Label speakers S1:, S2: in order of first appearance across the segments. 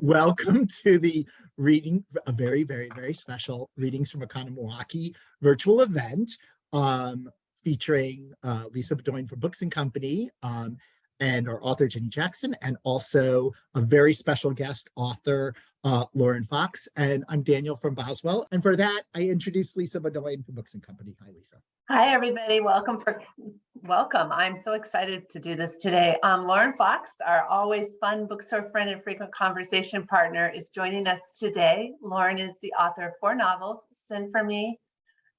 S1: Welcome to the a very, very, very special Readings from Oconomowaukee virtual event featuring Lisa Bedoin from Books and Company and our author, Jenny Jackson, and also a very special guest author, Lauren Fox. And I'm Daniel from Boswell. And for that, I introduced Lisa Bedoin from Books and Company. Hi, Lisa.
S2: Hi, everybody. Welcome. I'm so excited to do this today. Lauren Fox, our always fun bookstore friend and frequent conversation partner, is joining us today. Lauren is the author of 4 novels, Sin for Me,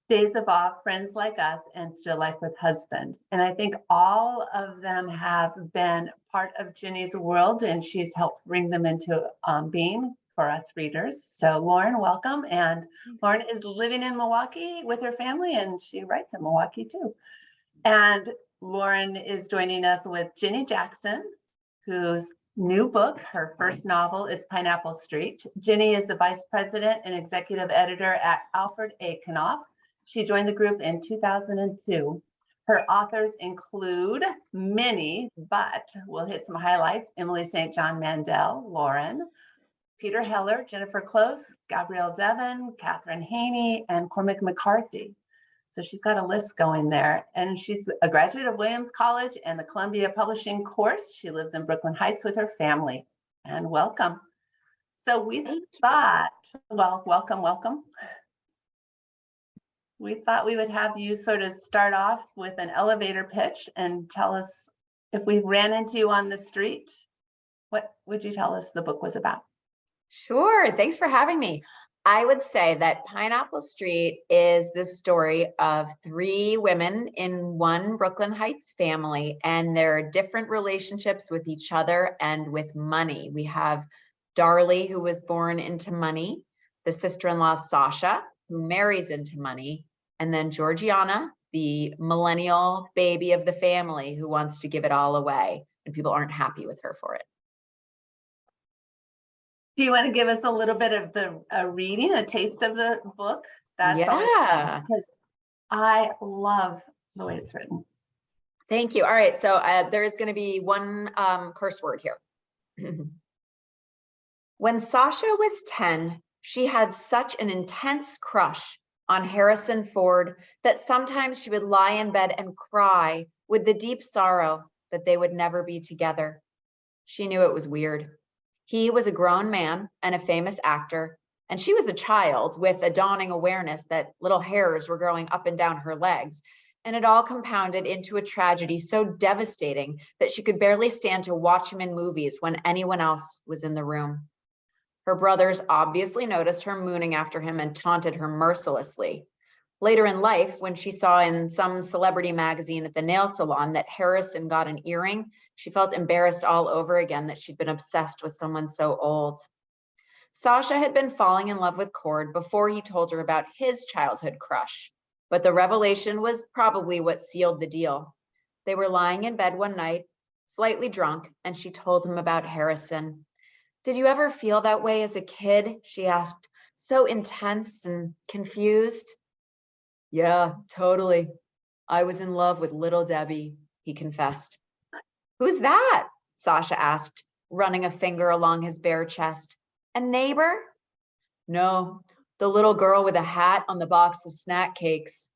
S2: Days of Awe, Friends Like Us, and Still Life with Husband. And I think all of them have been part of Jenny's world, and she's helped bring them into being for us readers. So Lauren, welcome. And Lauren is living in Milwaukee with her family, and she writes in Milwaukee too. And Lauren is joining us with Jenny Jackson, whose new book, her first novel, is Pineapple Street. Jenny is the vice president and executive editor at Alfred A. Knopf. She joined the group in 2002. Her authors include many, but we'll hit some highlights: Emily St. John Mandel, Lauren, Peter Heller, Jennifer Close, Gabrielle Zevin, Catherine Haney, and Cormac McCarthy. So she's got a list going there. And she's a graduate of Williams College and the Columbia Publishing course. She lives in Brooklyn Heights with her family. And welcome. So we thought, well, welcome. We thought we would have you sort of start off with an elevator pitch and tell us, if we ran into you on the street, what would you tell us the book was about?
S3: Sure. Thanks for having me. I would say that Pineapple Street is the story of 3 women in one Brooklyn Heights family and their different relationships with each other and with money. We have Darlie, who was born into money, the sister-in-law Sasha, who marries into money, and then Georgiana, the millennial baby of the family who wants to give it all away, and people aren't happy with her for it.
S2: Do you want to give us a little bit of the reading, a taste of the book? That's always fun, because I love the way it's written.
S3: Thank you. All right, so there is going to be one curse word here. When Sasha was 10, she had such an intense crush on Harrison Ford that sometimes she would lie in bed and cry with the deep sorrow that they would never be together. She knew it was weird. He was a grown man and a famous actor, and she was a child with a dawning awareness that little hairs were growing up and down her legs, and it all compounded into a tragedy so devastating that she could barely stand to watch him in movies when anyone else was in the room. Her brothers obviously noticed her mooning after him and taunted her mercilessly. Later in life, when she saw in some celebrity magazine at the nail salon that Harrison got an earring, she felt embarrassed all over again that she'd been obsessed with someone so old. Sasha had been falling in love with Cord before he told her about his childhood crush, but the revelation was probably what sealed the deal. They were lying in bed one night, slightly drunk, and she told him about Harrison. "Did you ever feel that way as a kid?" she asked, so intense and confused. "Yeah, totally. I was in love with little Debbie," he confessed. "Who's that?" Sasha asked, running a finger along his bare chest. "A neighbor?" "No, the little girl with a hat on the box of snack cakes."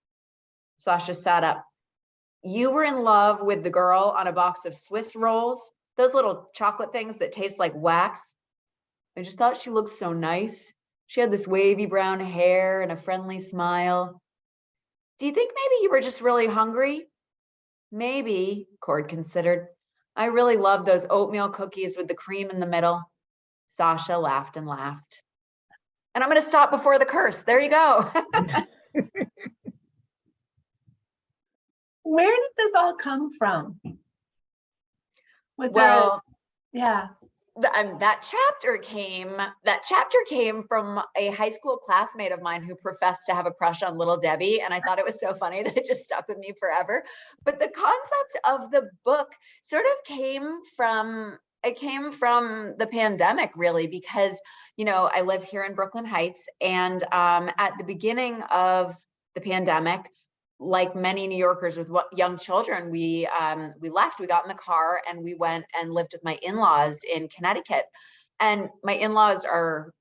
S3: Sasha sat up. "You were in love with the girl on a box of Swiss rolls? Those little chocolate things that taste like wax? I just thought she looked so nice. She had this wavy brown hair and a friendly smile." "Do you think maybe you were just really hungry?" "Maybe," Cord considered. "I really love those oatmeal cookies with the cream in the middle." Sasha laughed and laughed. And I'm going to stop before the curse. There you go.
S2: Where did this all come from?
S3: That chapter came from a high school classmate of mine who professed to have a crush on little Debbie, and I thought it was so funny that it just stuck with me forever. But the concept of the book sort of came from the pandemic, really, because I live here in Brooklyn Heights, and at the beginning of the pandemic, like many New Yorkers with young children, we got in the car and we went and lived with my in-laws in Connecticut. And my in-laws are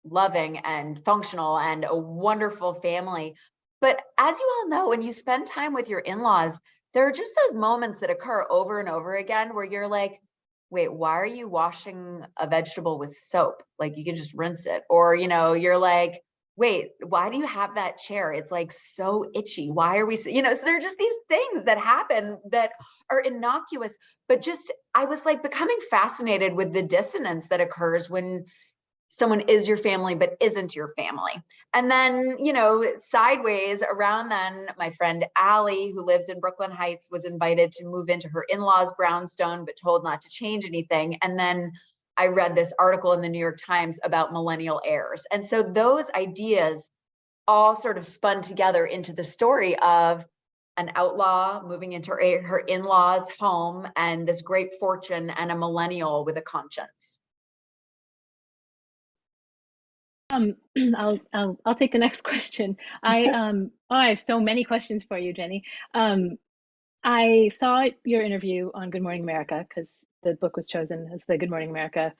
S3: loving and functional and a wonderful family. But as you all know, when you spend time with your in-laws, there are just those moments that occur over and over again where you're like, wait, why are you washing a vegetable with soap? Like you can just rinse it. Or, you're like, wait, why do you have that chair? It's like so itchy. Why are we, so there are just these things that happen that are innocuous, but just, I was like becoming fascinated with the dissonance that occurs when someone is your family but isn't your family. And then, sideways around then, my friend Allie, who lives in Brooklyn Heights, was invited to move into her in-laws' brownstone, but told not to change anything. And then I read this article in the New York Times about millennial heirs. And so those ideas all sort of spun together into the story of an outlaw moving into her in-laws' home and this great fortune and a millennial with a conscience.
S4: I'll take the next question. I have so many questions for you, Jenny. I saw your interview on Good Morning America because the book was chosen as the Good Morning America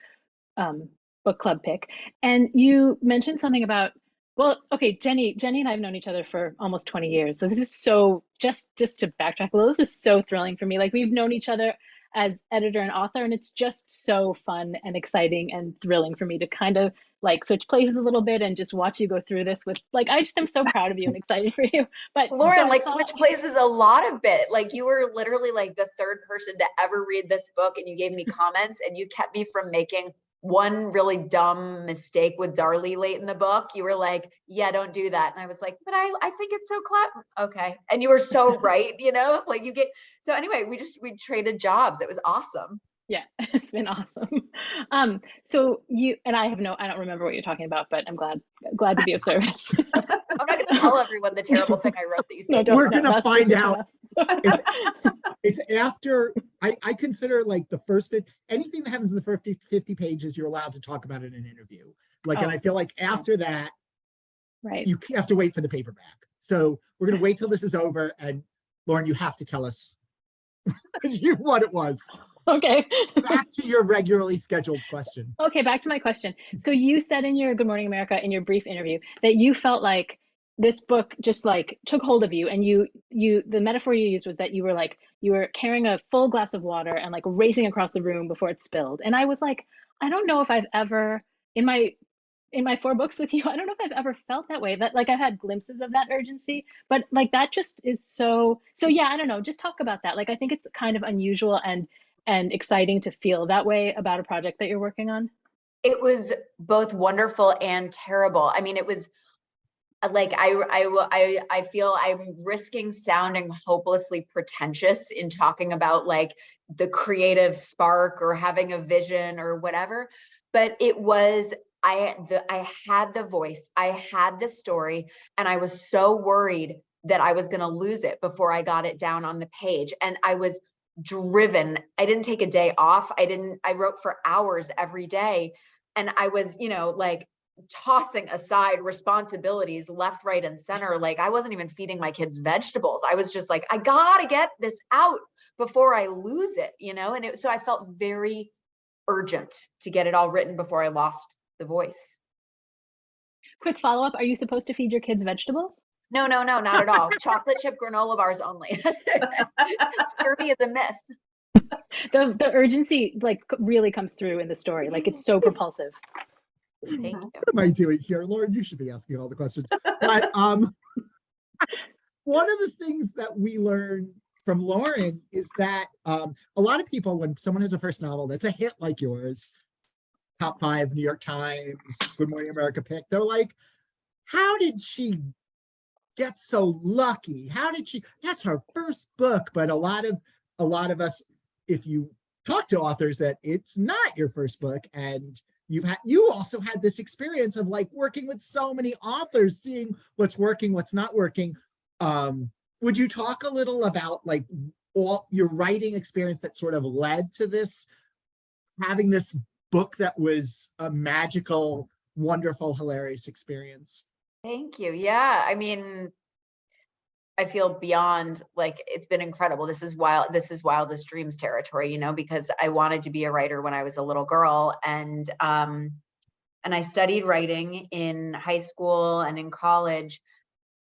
S4: book club pick, and you mentioned something about, well, okay, Jenny and I have known each other for almost 20 years, so this is so, just to backtrack a little, this is so thrilling for me. Like, we've known each other as editor and author, and it's just so fun and exciting and thrilling for me to kind of like switch places a little bit and just watch you go through this with, like, I just am so proud of you and excited for you. But
S3: Lauren, like, switch places a lot of bit. Like, you were literally like the third person to ever read this book, and you gave me comments, and you kept me from making one really dumb mistake with Darlie late in the book. You were like, yeah, don't do that. And I was like, but I think it's so clever. Okay. And you were so right, like you get, so anyway, we traded jobs. It was awesome.
S4: Yeah, it's been awesome. So you and I don't remember what you're talking about, but I'm glad to be of service.
S3: I'm not going to tell everyone the terrible thing I wrote that you said.
S4: No,
S1: We're going to find out.
S4: It's,
S1: It's after, I consider like the first anything that happens in the first 50 pages, you're allowed to talk about in an interview. Like, and I feel like after that,
S4: right,
S1: you have to wait for the paperback. So we're going to wait till this is over. And Lauren, you have to tell us what it was.
S4: Okay.
S1: Back to your regularly scheduled question.
S4: Okay, back to my question. So you said in your Good Morning America, in your brief interview, that you felt like this book just like took hold of you, and the metaphor you used was that you were carrying a full glass of water and like racing across the room before it spilled. And I was like, I don't know if I've ever in my 4 books with you, I don't know if I've ever felt that way. That, like, I've had glimpses of that urgency, but like that just is so yeah, I don't know, just talk about that. Like, I think it's kind of unusual and exciting to feel that way about a project that you're working on.
S3: It was both wonderful and terrible. I mean, it was like, I feel I'm risking sounding hopelessly pretentious in talking about like the creative spark or having a vision or whatever, but it was, I had the voice, I had the story, and I was so worried that I was going to lose it before I got it down on the page. And I was driven. I didn't take a day off. I wrote for hours every day. And I was, like tossing aside responsibilities left, right, and center. Like, I wasn't even feeding my kids vegetables. I was just like, I gotta get this out before I lose it, and so I felt very urgent to get it all written before I lost the voice.
S4: Quick follow-up, are you supposed to feed your kids vegetables?
S3: No, not at all. Chocolate chip granola bars only. Scurvy is a myth.
S4: The urgency like really comes through in the story. Like, it's so propulsive.
S3: Thank you.
S1: What am I doing here? Lauren, you should be asking all the questions. But one of the things that we learned from Lauren is that a lot of people, when someone has a first novel that's a hit like yours, top 5 New York Times, Good Morning America pick, they're like, how did she get so lucky? That's her first book. But a lot of us, if you talk to authors, that it's not your first book, and you also had this experience of like working with so many authors, seeing what's working, what's not working. Would you talk a little about like all your writing experience that sort of led to this, having this book that was a magical, wonderful, hilarious experience?
S3: Thank you. Yeah, I mean, I feel beyond, like, it's been incredible. This is wildest dreams territory, because I wanted to be a writer when I was a little girl. And I studied writing in high school and in college,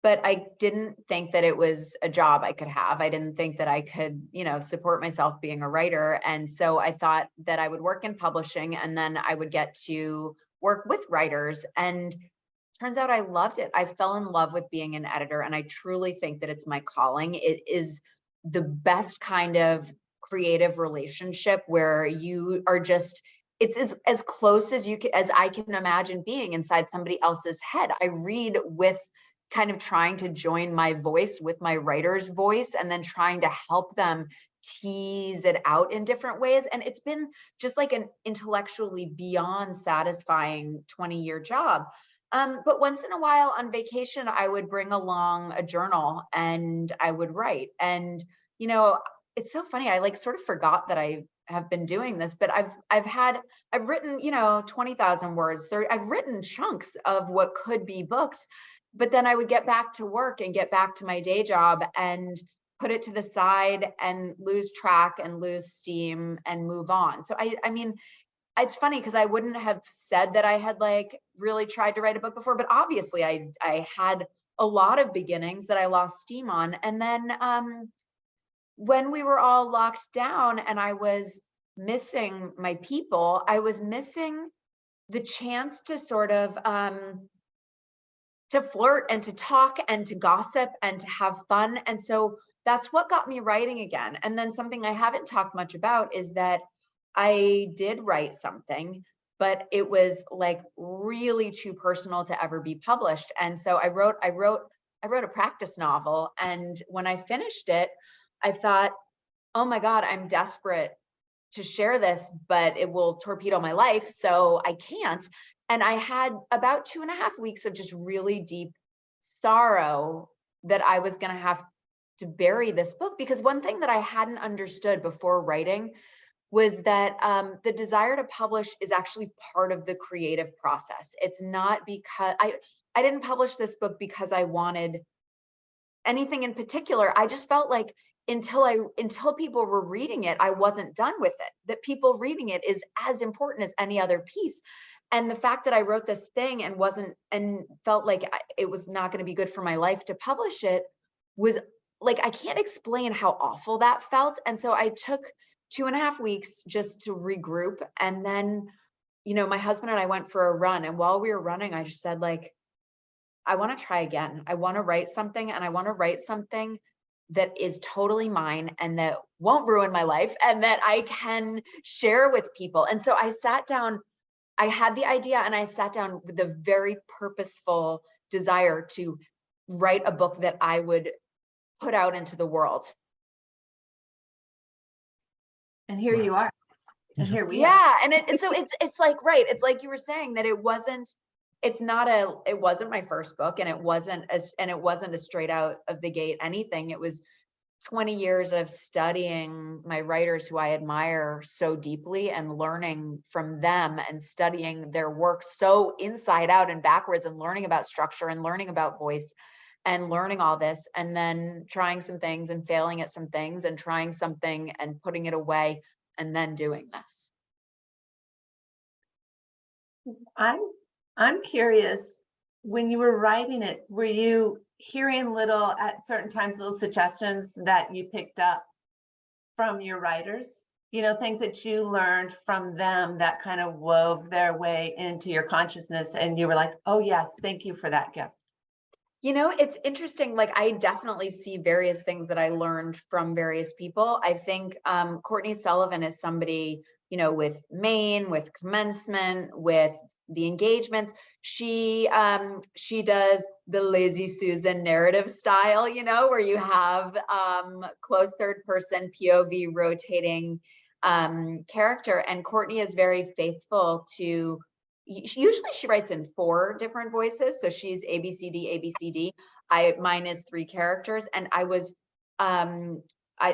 S3: but I didn't think that it was a job I could have. I didn't think that I could, support myself being a writer. And so I thought that I would work in publishing and then I would get to work with writers. And turns out I loved it. I fell in love with being an editor, and I truly think that it's my calling. It is the best kind of creative relationship where you are just, it's as close as as I can imagine being inside somebody else's head. I read with kind of trying to join my voice with my writer's voice and then trying to help them tease it out in different ways. And it's been just like an intellectually beyond satisfying 20-year job. But once in a while on vacation, I would bring along a journal and I would write. And, it's so funny. I like sort of forgot that I have been doing this, but I've written, 20,000 words. I've written chunks of what could be books, but then I would get back to work and get back to my day job and put it to the side and lose track and lose steam and move on. So I mean, it's funny because I wouldn't have said that I had like really tried to write a book before, but obviously I had a lot of beginnings that I lost steam on. And then when we were all locked down and I was missing my people, I was missing the chance to sort of to flirt and to talk and to gossip and to have fun. And so that's what got me writing again. And then something I haven't talked much about is that I did write something, but it was like really too personal to ever be published. And so I wrote a practice novel. And when I finished it, I thought, oh my God, I'm desperate to share this, but it will torpedo my life. So I can't. And I had about 2.5 weeks of just really deep sorrow that I was going to have to bury this book. Because one thing that I hadn't understood before writing was that the desire to publish is actually part of the creative process. It's not because I didn't publish this book because I wanted anything in particular. I just felt like until people were reading it, I wasn't done with it. That people reading it is as important as any other piece. And the fact that I wrote this thing and felt like it was not going to be good for my life to publish it was like, I can't explain how awful that felt. And so I took 2.5 weeks just to regroup. And then, my husband and I went for a run. And while we were running, I just said, like, I want to try again. I want to write something, and I want to write something that is totally mine and that won't ruin my life and that I can share with people. And so I sat down, I had the idea, and I sat down with a very purposeful desire to write a book that I would put out into the world.
S2: And here you are. And here we are.
S3: Yeah. And it's like, right. It's like you were saying that it wasn't my first book, and it wasn't a straight out of the gate anything. It was 20 years of studying my writers who I admire so deeply and learning from them and studying their work so inside out and backwards and learning about structure and learning about voice and learning all this, and then trying some things and failing at some things and trying something and putting it away and then doing this.
S2: I'm curious, when you were writing it, were you hearing at certain times, little suggestions that you picked up from your writers? Things that you learned from them that kind of wove their way into your consciousness, and you were like, oh yes, thank you for that gift.
S3: It's interesting. Like, I definitely see various things that I learned from various people. I think Courtney Sullivan is somebody, with Maine, with commencement, with the engagements. She does the lazy Susan narrative style, where you have close third person POV rotating character. And Courtney is very faithful to, usually she writes in 4 different voices. So she's ABCD, ABCD. Mine is 3 characters. And I was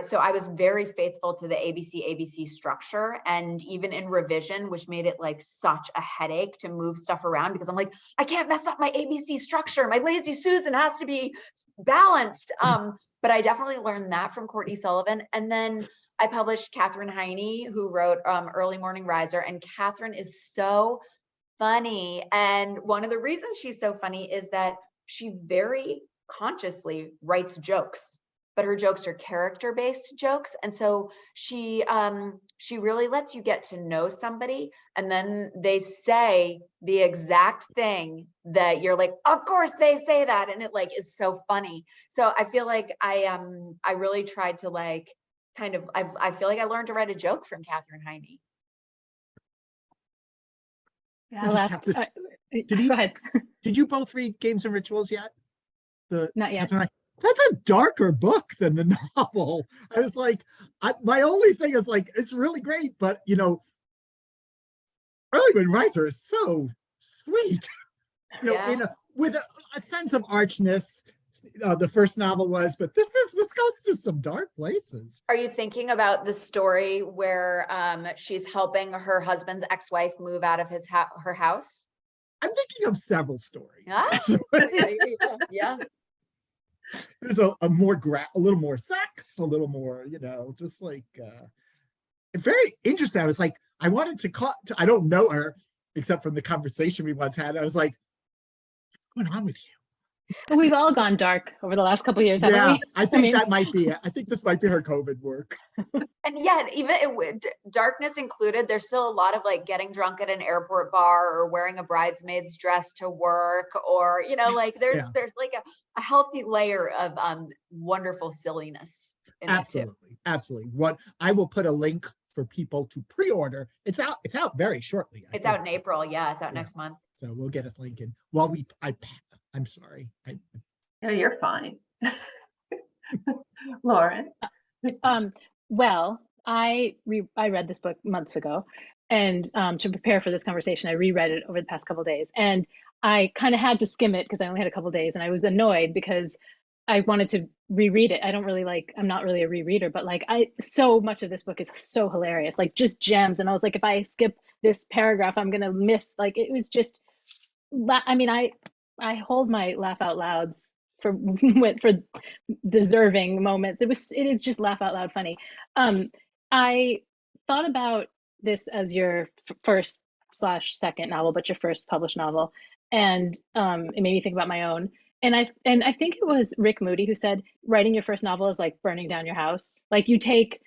S3: so I was very faithful to the ABC structure, and even in revision, which made it like such a headache to move stuff around because I'm like, I can't mess up my ABC structure. My Lazy Susan has to be balanced. But I definitely learned that from Courtney Sullivan. And then I published Katherine Heine, who wrote Early Morning Riser, and Katherine is so funny. And one of the reasons she's so funny is that she very consciously writes jokes, but her jokes are character-based jokes. And so she really lets you get to know somebody, and then they say the exact thing that you're like, of course they say that, and it like is so funny. So I feel like I really tried to like kind of I feel like I learned to write a joke from Katherine Heine.
S1: I just have to.
S4: Go ahead.
S1: Did you both read Games and Rituals yet?
S4: Not yet.
S1: That's a darker book than the novel. I was like, my only thing is like, it's really great, but you know, Early Morning Riser is so sweet. You know, with a sense of archness. The first novel was, but this goes to some dark places.
S3: Are you thinking about the story where she's helping her husband's ex-wife move out of her house?
S1: I'm thinking of several stories.
S3: Yeah.
S1: There's a little more sex, a little more, you know, just like very interesting. I was like, I wanted to I don't know her except from the conversation we once had. I was like, what's going on with you?
S4: We've all gone dark over the last couple of years, haven't we?
S1: I think that might be it. I think this might be her COVID work.
S3: And yet, even darkness included, there's still a lot of like getting drunk at an airport bar or wearing a bridesmaid's dress to work, or you know, like there's like a healthy layer of wonderful silliness in it too.
S1: Absolutely. What I will put a link for people to pre-order. It's out very shortly.
S3: It's out in April. Yeah, it's out next month.
S1: So we'll get a link in. While I'm sorry.
S2: No, you're fine. Lauren.
S4: Well, I read this book months ago, and to prepare for this conversation, I reread it over the past couple of days, and I kind of had to skim it because I only had a couple of days, and I was annoyed because I wanted to reread it. I'm not really a rereader, but like so much of this book is so hilarious, like just gems. And I was like, if I skip this paragraph, I'm gonna miss. Like it was just, I mean, I hold my laugh out louds for deserving moments. It is just laugh out loud funny. I thought about this as your first/second novel, but your first published novel, and it made me think about my own. And I think it was Rick Moody who said writing your first novel is like burning down your house. Like you take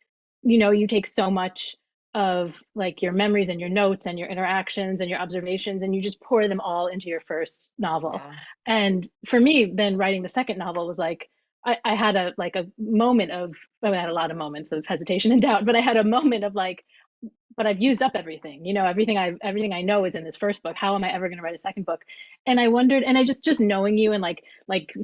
S4: so much of like your memories and your notes and your interactions and your observations, and you just pour them all into your first novel. Yeah. And for me, then writing the second novel was like, I had a moment of, I had a lot of moments of hesitation and doubt, but I had a moment of like, but I've used up everything, everything I know is in this first book. How am I ever going to write a second book? And I wondered, and I just knowing you and like,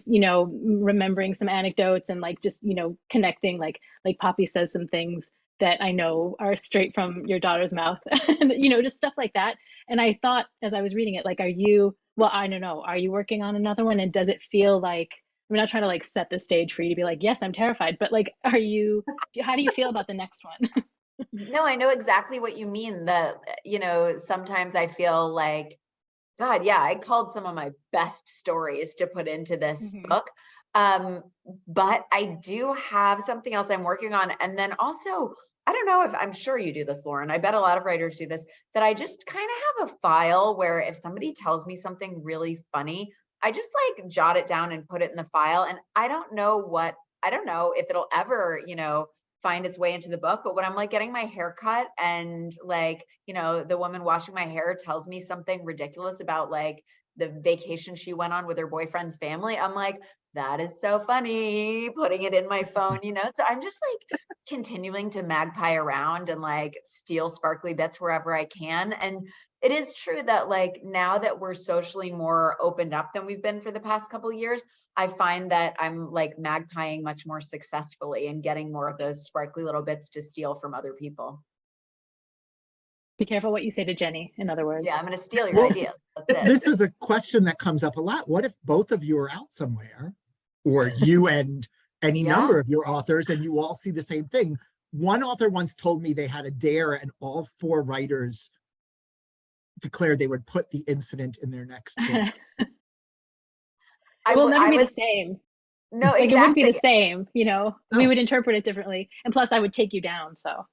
S4: remembering some anecdotes and like, just, connecting, like Poppy says some things that I know are straight from your daughter's mouth, and, just stuff like that. And I thought as I was reading it, like, I don't know, are you working on another one? And does it feel like, I'm not trying to like set the stage for you to be like, yes, I'm terrified, but like, how do you feel about the next one?
S3: No, I know exactly what you mean. That, sometimes I feel like, God, yeah, I called some of my best stories to put into this book. But I do have something else I'm working on. And then also, I don't know if, I'm sure you do this, Lauren, I bet a lot of writers do this, that I just kind of have a file where if somebody tells me something really funny, I just like jot it down and put it in the file. And I don't know if it'll ever, find its way into the book, but when I'm like getting my hair cut and like, the woman washing my hair tells me something ridiculous about like the vacation she went on with her boyfriend's family, I'm like, that is so funny, putting it in my phone, So I'm just like continuing to magpie around and like steal sparkly bits wherever I can. And it is true that like now that we're socially more opened up than we've been for the past couple of years, I find that I'm like magpieing much more successfully and getting more of those sparkly little bits to steal from other people.
S4: Be careful what you say to Jenny, in other words.
S3: Yeah, I'm going to steal your ideas. That's it.
S1: This is a question that comes up a lot. What if both of you are out somewhere, or you and any
S3: Yeah.
S1: number of your authors, and you all see the same thing. One author once told me they had a dare, and all 4 writers declared they would put the incident in their next book.
S4: It will never
S3: I
S4: be the
S3: was,
S4: same.
S3: no,
S4: Like it wouldn't be
S3: exactly.
S4: the same, you know. We
S1: No.
S4: would interpret it differently. And plus I would take you down, so.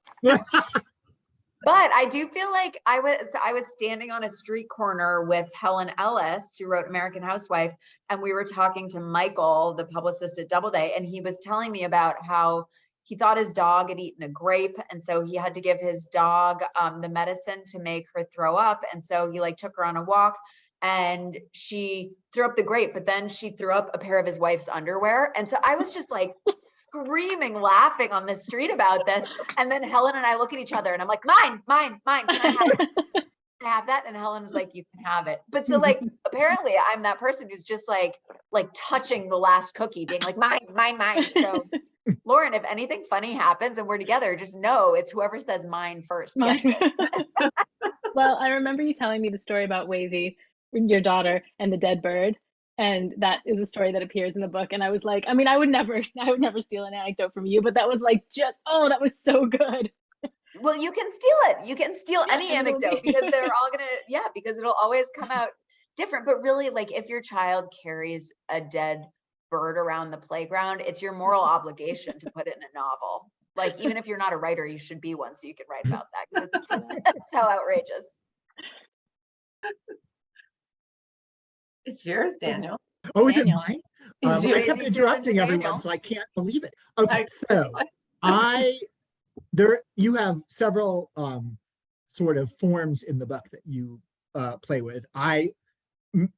S3: But I do feel like I was standing on a street corner with Helen Ellis, who wrote American Housewife, and we were talking to Michael, the publicist at Doubleday, and he was telling me about how he thought his dog had eaten a grape, and so he had to give his dog the medicine to make her throw up, and so he like took her on a walk, and she threw up the grape, but then she threw up a pair of his wife's underwear, and so I was just like screaming, laughing on the street about this. And then Helen and I look at each other and I'm like, mine, can I have it? Can I have that? And Helen was like, you can have it. But so like, apparently I'm that person who's just like touching the last cookie, being like, mine. So Lauren, if anything funny happens and we're together, just know it's whoever says mine first gets it.
S4: Well, I remember you telling me the story about Wavy, your daughter, and the dead bird. And that is a story that appears in the book. And I was like, I mean, I would never steal an anecdote from you, but that was like oh, that was so good.
S3: Well, you can steal it. You can steal any
S4: and it'll
S3: anecdote
S4: be-
S3: because they're all because it'll always come out different. But really, like if your child carries a dead bird around the playground, it's your moral obligation to put it in a novel. Like even if you're not a writer, you should be one so you can write about that because it's so outrageous.
S2: It's yours, Daniel.
S1: Oh, is it
S4: Daniel.
S1: mine?
S2: It's
S1: I
S2: yours.
S1: kept
S3: Crazy
S1: interrupting
S3: Susan to
S1: everyone,
S3: Daniel.
S1: so I can't believe it. Okay, so you have several sort of forms in the book that you play with.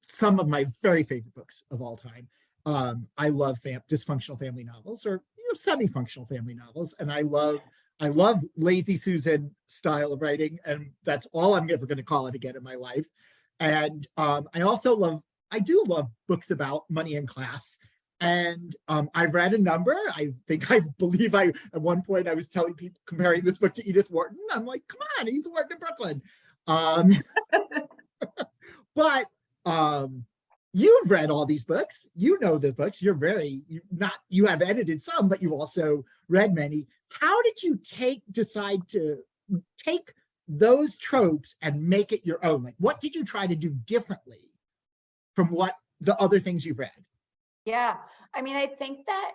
S1: Some of my very favorite books of all time. I love dysfunctional family novels, or semi-functional family novels, and I love Lazy Susan style of writing, and that's all I'm ever going to call it again in my life. And I do love books about money and class. And I've read a number. I believe at one point I was telling people, comparing this book to Edith Wharton. I'm like, come on, Edith Wharton in Brooklyn. But you've read all these books. You know the books. You have edited some, but you also read many. How did you decide to take those tropes and make it your own? Like, what did you try to do differently from what the other things you've read?
S3: Yeah, I mean, I think that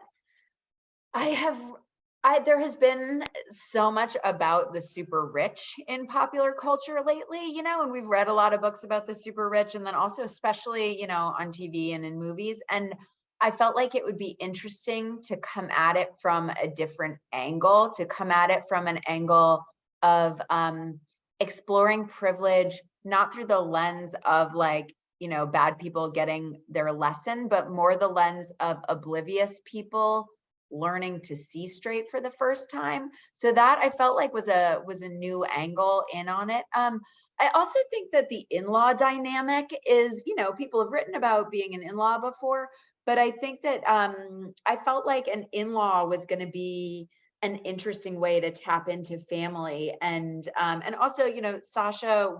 S3: there has been so much about the super rich in popular culture lately, and we've read a lot of books about the super rich, and then also especially, on TV and in movies. And I felt like it would be interesting to come at it from a different angle, to come at it from an angle of exploring privilege, not through the lens of like, bad people getting their lesson, but more the lens of oblivious people learning to see straight for the first time. So that I felt like was a new angle in on it. I also think that the in-law dynamic is, people have written about being an in-law before, but I think that I felt like an in-law was going to be an interesting way to tap into family. And also, Sasha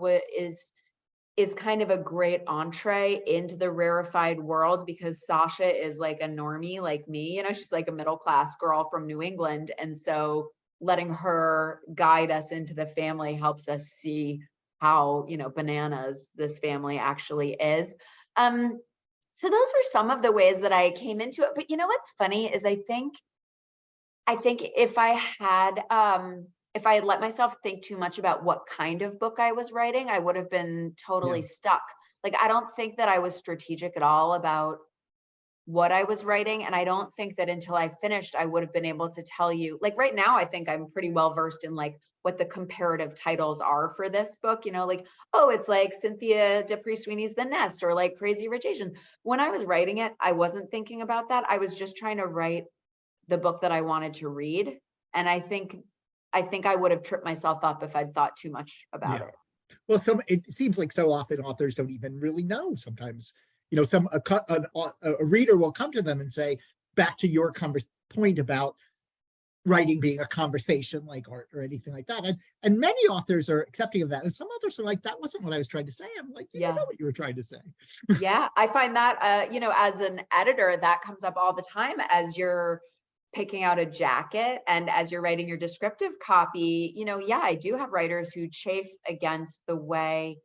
S3: is kind of a great entree into the rarefied world because Sasha is like a normie like me, she's like a middle-class girl from New England. And so letting her guide us into the family helps us see how, bananas this family actually is. So those were some of the ways that I came into it. But what's funny is I think if I had let myself think too much about what kind of book I was writing, I would have been totally stuck. Like, I don't think that I was strategic at all about what I was writing. And I don't think that until I finished, I would have been able to tell you, like right now, I think I'm pretty well versed in like what the comparative titles are for this book, like, oh, it's like Cynthia D'Aprix Sweeney's The Nest or like Crazy Rich Asians. When I was writing it, I wasn't thinking about that. I was just trying to write the book that I wanted to read. And I think I would have tripped myself up if I'd thought too much about it.
S1: Well, it seems like so often authors don't even really know. Sometimes, a reader will come to them and say, back to your point about writing being a conversation like art or anything like that. And many authors are accepting of that. And some authors are like, that wasn't what I was trying to say. I'm like, you know what you were trying to say.
S3: Yeah, I find that, as an editor, that comes up all the time as you're picking out a jacket. And as you're writing your descriptive copy, yeah, I do have writers who chafe against the way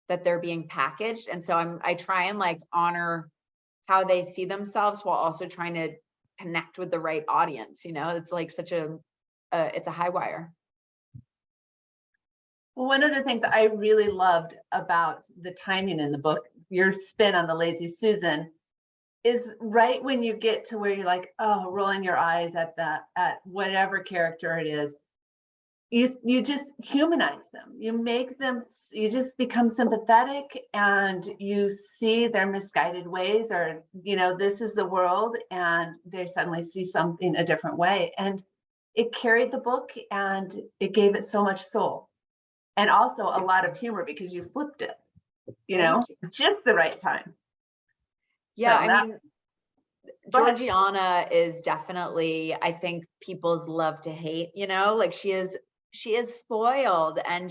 S3: that they're being packaged. And so I try and like honor how they see themselves while also trying to connect with the right audience. It's like such it's a high wire.
S2: Well, one of the things I really loved about the timing in the book, your spin on the Lazy Susan, is right when you get to where you're like, oh, rolling your eyes at whatever character it is, you just humanize them. You just become sympathetic, and you see their misguided ways, or this is the world, and they suddenly see something a different way. And it carried the book, and it gave it so much soul, and also a lot of humor because you flipped it, just the right time.
S3: Yeah,
S2: So
S3: I mean, Georgiana is definitely, I think, people's love to hate, like she is spoiled, and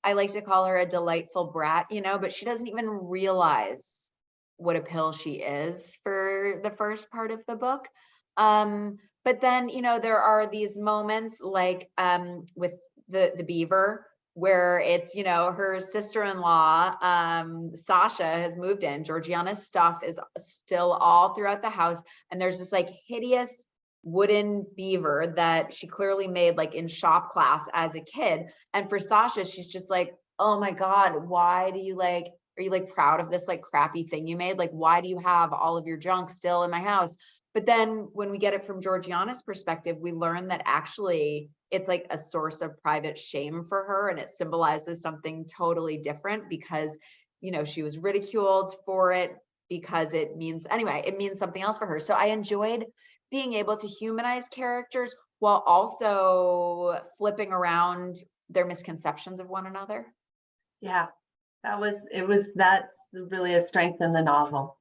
S3: I like to call her a delightful brat, but she doesn't even realize what a pill she is for the first part of the book. But then, there are these moments like with the beaver, where it's, her sister-in-law, Sasha, has moved in. Georgiana's stuff is still all throughout the house. And there's this like hideous wooden beaver that she clearly made like in shop class as a kid. And for Sasha, she's just like, oh my God, why do you are you like proud of this like crappy thing you made? Like, why do you have all of your junk still in my house? But then when we get it from Georgiana's perspective, we learn that actually it's like a source of private shame for her, and it symbolizes something totally different because, she was ridiculed for it, because it means something else for her. So I enjoyed being able to humanize characters while also flipping around their misconceptions of one another.
S2: yeah, that's really a strength in the novel.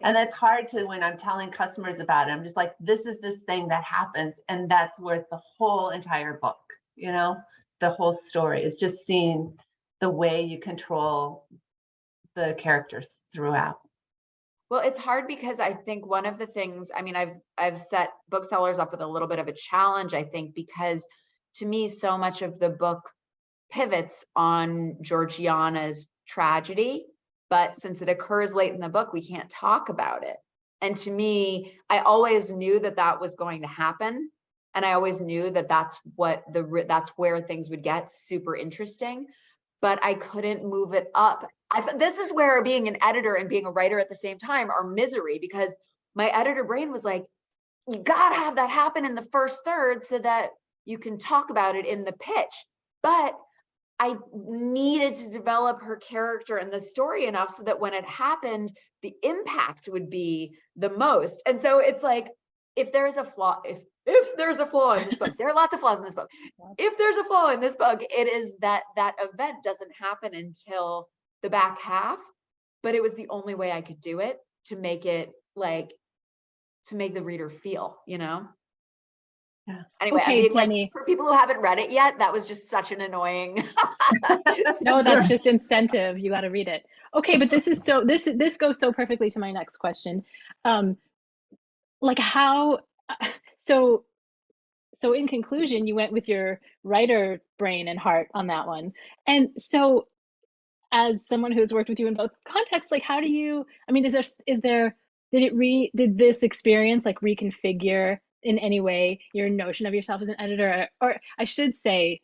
S2: And that's hard to, when I'm telling customers about it, I'm just like, this is this thing that happens, and that's worth the whole entire book. The whole story is just seeing the way you control the characters throughout.
S3: Well, it's hard because I think one of the things, I mean, I've set booksellers up with a little bit of a challenge, I think, because to me, so much of the book pivots on Georgiana's tragedy. But since it occurs late in the book, we can't talk about it. And to me, I always knew that was going to happen. And I always knew that that's where things would get super interesting, but I couldn't move it up. This is where being an editor and being a writer at the same time are misery, because my editor brain was like, you gotta have that happen in the first third so that you can talk about it in the pitch. But I needed to develop her character and the story enough so that when it happened, the impact would be the most. And so it's like, if there's a flaw, if there's a flaw in this book, there are lots of flaws in this book. If there's a flaw in this book, it is that event doesn't happen until the back half, but it was the only way I could do it to make it to make the reader feel,
S2: Yeah.
S3: Anyway,
S4: Okay,
S3: I'm being
S4: Jenny.
S3: like, for people who haven't read it yet, that was just such an annoying.
S4: No, that's just incentive. You got to read it. Okay, but this goes so perfectly to my next question. How, so in conclusion, you went with your writer brain and heart on that one. And so as someone who's worked with you in both contexts, how do you, I mean, did this experience reconfigure in any way your notion of yourself as an editor? Or I should say,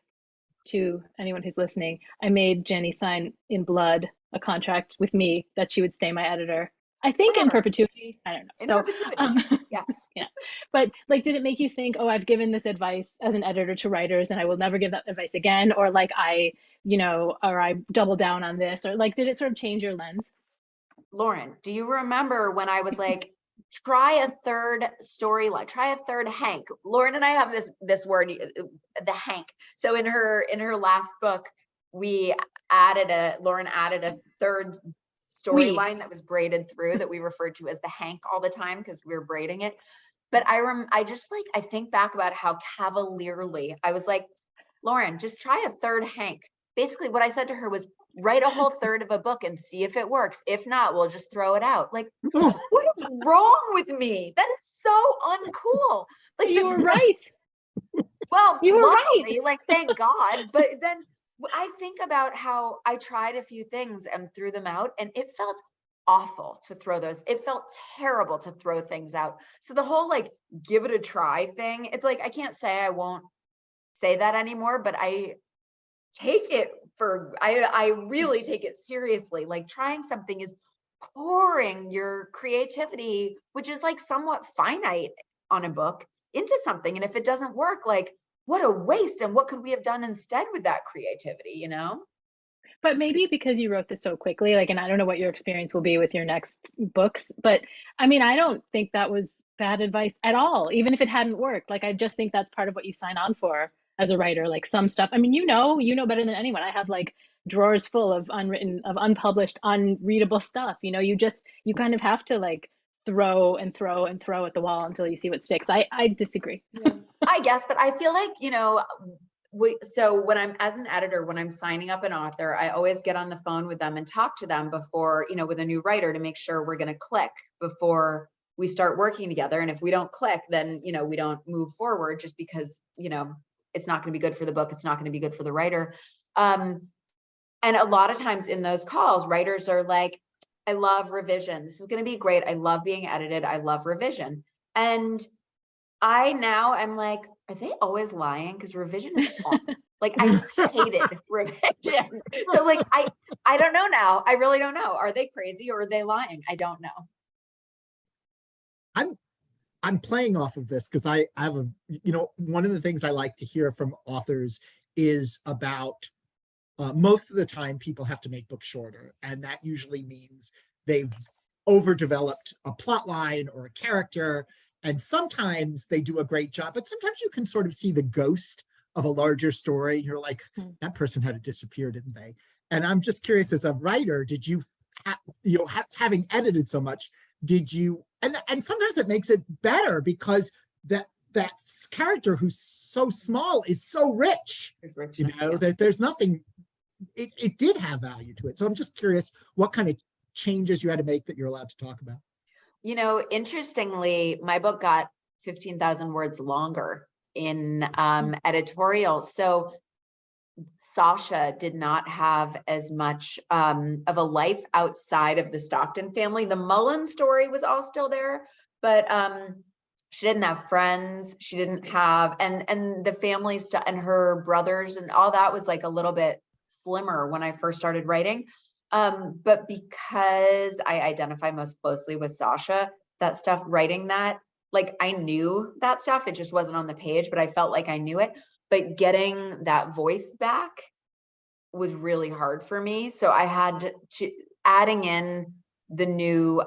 S4: to anyone who's listening, I made Jenny sign in blood a contract with me that she would stay my editor. I think in perpetuity. I don't know.
S3: In perpetuity. Yes.
S4: Yeah. But did it make you think, oh, I've given this advice as an editor to writers and I will never give that advice again? Or or I double down on this, or did it sort of change your lens?
S3: Lauren, do you remember when I was like, try a third storyline, try a third Hank? Lauren and I have this word, the Hank. So in her last book, Lauren added a third storyline that was braided through that we referred to as the Hank all the time because we were braiding it. But I think back about how cavalierly I was like, Lauren, just try a third Hank. Basically what I said to her was, write a whole third of a book and see if it works. If not, we'll just throw it out. What is wrong with me? That is so uncool. Like
S4: You were right.
S3: well,
S4: You were
S3: luckily,
S4: right.
S3: like, thank God. But then I think about how I tried a few things and threw them out, and it felt awful to throw those. It felt terrible to throw things out. So the whole like give it a try thing, it's like I can't say I won't say that anymore, but I take it I really take it seriously. Like trying something is pouring your creativity, which is like somewhat finite on a book, into something. And if it doesn't work, like what a waste. And what could we have done instead with that creativity, you know?
S4: But maybe because you wrote this so quickly, like, and I don't know what your experience will be with your next books, but I mean, I don't think that was bad advice at all, even if it hadn't worked. Like, I just think that's part of what you sign on for as a writer, like some stuff. I mean, you know better than anyone. I have like drawers full of unwritten, of unpublished, unreadable stuff. You kind of have to like throw and throw and throw at the wall until you see what sticks. I disagree.
S3: Yeah. I guess, but I feel like, so when I'm as an editor, when I'm signing up an author, I always get on the phone with them and talk to them before, with a new writer to make sure we're going to click before we start working together. And if we don't click, then, we don't move forward just because, it's not going to be good for the book. It's not going to be good for the writer. And a lot of times in those calls, writers are like, I love revision. This is going to be great. I love being edited. I love revision. And I now am like, are they always lying? Because revision is awful. Like I hated revision. So like I don't know now. I really don't know. Are they crazy or are they lying? I don't know.
S1: I'm playing off of this because I have one of the things I like to hear from authors is about most of the time people have to make books shorter, and that usually means they've overdeveloped a plot line or a character, and sometimes they do a great job, but sometimes you can sort of see the ghost of a larger story. You're like, that person had to disappear, didn't they? And I'm just curious, as a writer, did you having edited so much, did you, and sometimes it makes it better because that character who's so small is so rich, that there's nothing, it did have value to it. So I'm just curious what kind of changes you had to make that you're allowed to talk about.
S3: Interestingly, my book got 15,000 words longer in editorial. So Sasha did not have as much of a life outside of the Stockton family. The Mullen story was all still there, but she didn't have friends. She didn't have, and the family stuff and her brothers and all that was like a little bit slimmer when I first started writing. But because I identify most closely with Sasha, that stuff, writing that, like I knew that stuff, it just wasn't on the page, but I felt like I knew it. But getting that voice back was really hard for me. So I had to adding in the new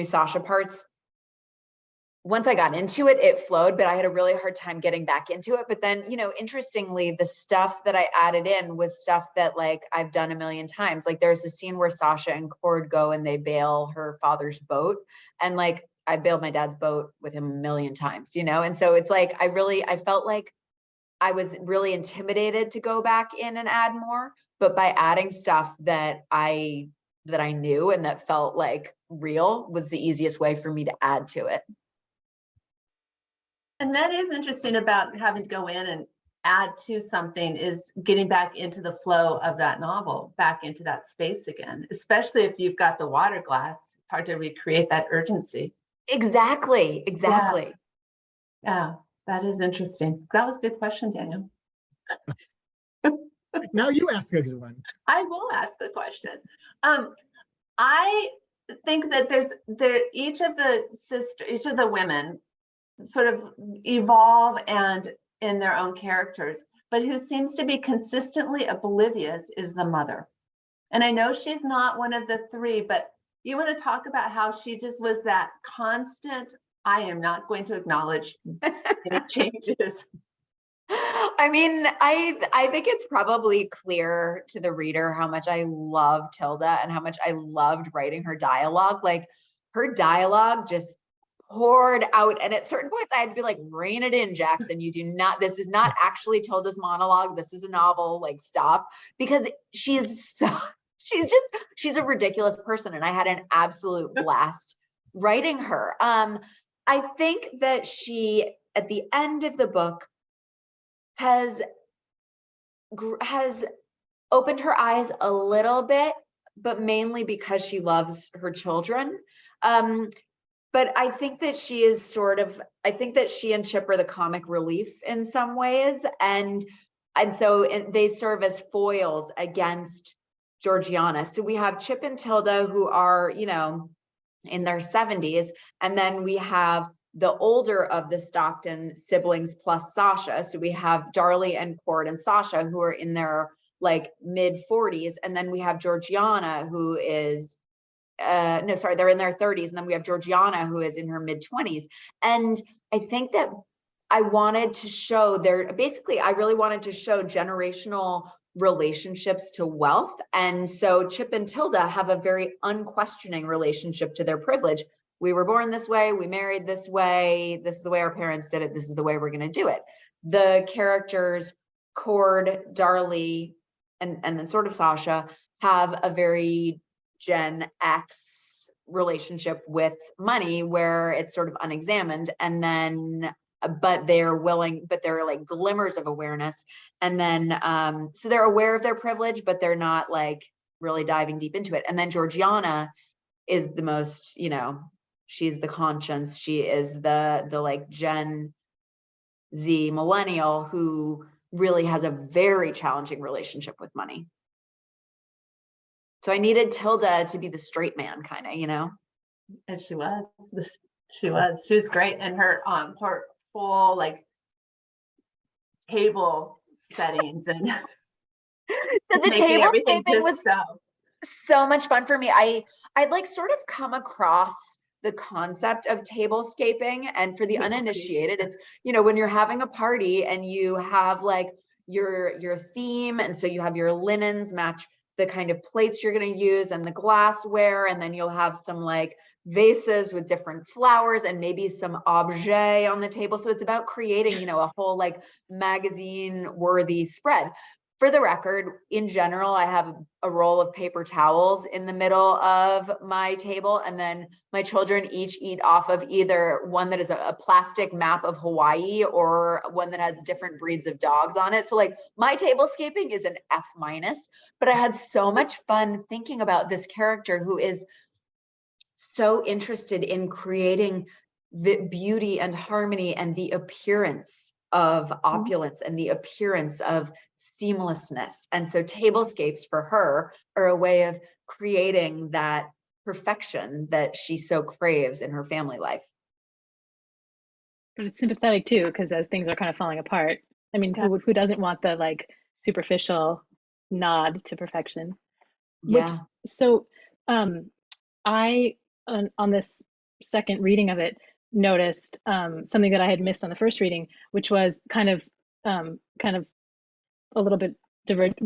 S3: Sasha parts. Once I got into it, it flowed, but I had a really hard time getting back into it. But then, interestingly, the stuff that I added in was stuff that like I've done a million times. Like there's a scene where Sasha and Cord go and they bail her father's boat. And like, I bailed my dad's boat with him a million times, And so it's like, I felt like I was really intimidated to go back in and add more, but by adding stuff that I knew and that felt like real was the easiest way for me to add to it.
S2: And that is interesting about having to go in and add to something, is getting back into the flow of that novel, back into that space again, especially if you've got the water glass. It's hard to recreate that urgency.
S3: Exactly.
S2: Yeah, that is interesting. That was a good question, Daniel.
S1: Now you ask a good one.
S2: I will ask a question. I think that each of the women sort of evolve and in their own characters, but who seems to be consistently oblivious is the mother. And I know she's not one of the three, but you want to talk about how she just was that constant, I am not going to acknowledge any changes.
S3: I mean, I think it's probably clear to the reader how much I love Tilda and how much I loved writing her dialogue. Like her dialogue just poured out. And at certain points I had to be like, rein it in, Jackson. This is not actually Tilda's monologue. This is a novel, like stop. Because she's a ridiculous person. And I had an absolute blast writing her. I think that she, at the end of the book, has opened her eyes a little bit, but mainly because she loves her children. But I think that she is I think that she and Chip are the comic relief in some ways. And so they serve as foils against Georgiana. So we have Chip and Tilda, who are, in their 70s. And then we have the older of the Stockton siblings plus Sasha. So we have Darlie and Cord and Sasha, who are in their like mid 40s. And then we have Georgiana, who is no, sorry, they're in their 30s. And then we have Georgiana, who is in her mid 20s. And I think that I wanted to show I really wanted to show generational relationships to wealth. And so Chip and Tilda have a very unquestioning relationship to their privilege. We were born this way, we married this way, this is the way our parents did it, this is the way we're going to do it. The characters, Cord, Darlie, and then sort of Sasha, have a very Gen X relationship with money where it's sort of unexamined, and then but they're like glimmers of awareness. And then so they're aware of their privilege, but they're not like really diving deep into it. And then Georgiana is the most, she's the conscience, she is the like Gen Z millennial who really has a very challenging relationship with money. So I needed Tilda to be the straight man, kind of,
S2: And she was. She was great. And her full like table settings and
S3: so the tablescaping was
S2: so
S3: much fun for me. I'd like sort of come across the concept of tablescaping, and for the uninitiated, it's when you're having a party and you have like your theme, and so you have your linens match the kind of plates you're going to use and the glassware, and then you'll have some like vases with different flowers and maybe some objet on the table. So it's about creating, a whole like magazine worthy spread. For the record, in general, I have a roll of paper towels in the middle of my table, and then my children each eat off of either one that is a plastic map of Hawaii or one that has different breeds of dogs on it. So like my tablescaping is an F-, but I had so much fun thinking about this character who is so interested in creating the beauty and harmony and the appearance of opulence and the appearance of seamlessness. And so tablescapes for her are a way of creating that perfection that she so craves in her family life.
S4: But it's sympathetic too, because as things are kind of falling apart, I mean, who doesn't want the like superficial nod to perfection?
S3: Yeah.
S4: I on this second reading of it noticed something that I had missed on the first reading, which was kind of a little bit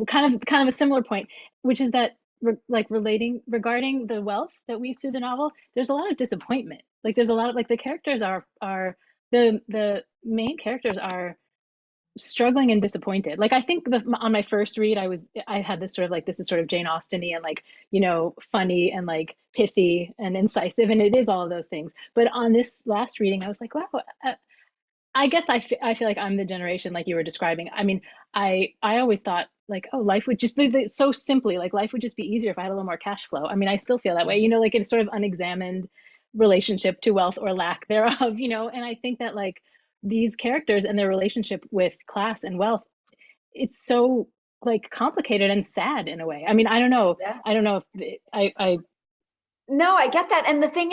S4: kind of a similar point, which is that regarding the wealth that weaves through the novel, there's a lot of disappointment. Like there's a lot of like the characters are the main characters are struggling and disappointed. Like I think on my first read, I had this sort of like, this is sort of Jane Austen-y and like, funny and like pithy and incisive, and it is all of those things. But on this last reading, I was like, wow, I guess I feel like I'm the generation like you were describing. I mean, I always thought like, oh, life would just be so simply, like life would just be easier if I had a little more cash flow. I mean, I still feel that way, like it's sort of unexamined relationship to wealth or lack thereof, and I think that like these characters and their relationship with class and wealth, it's so like complicated and sad in a way. I mean, I don't know.
S3: Yeah.
S4: I don't know if I
S3: No, I get that. And the thing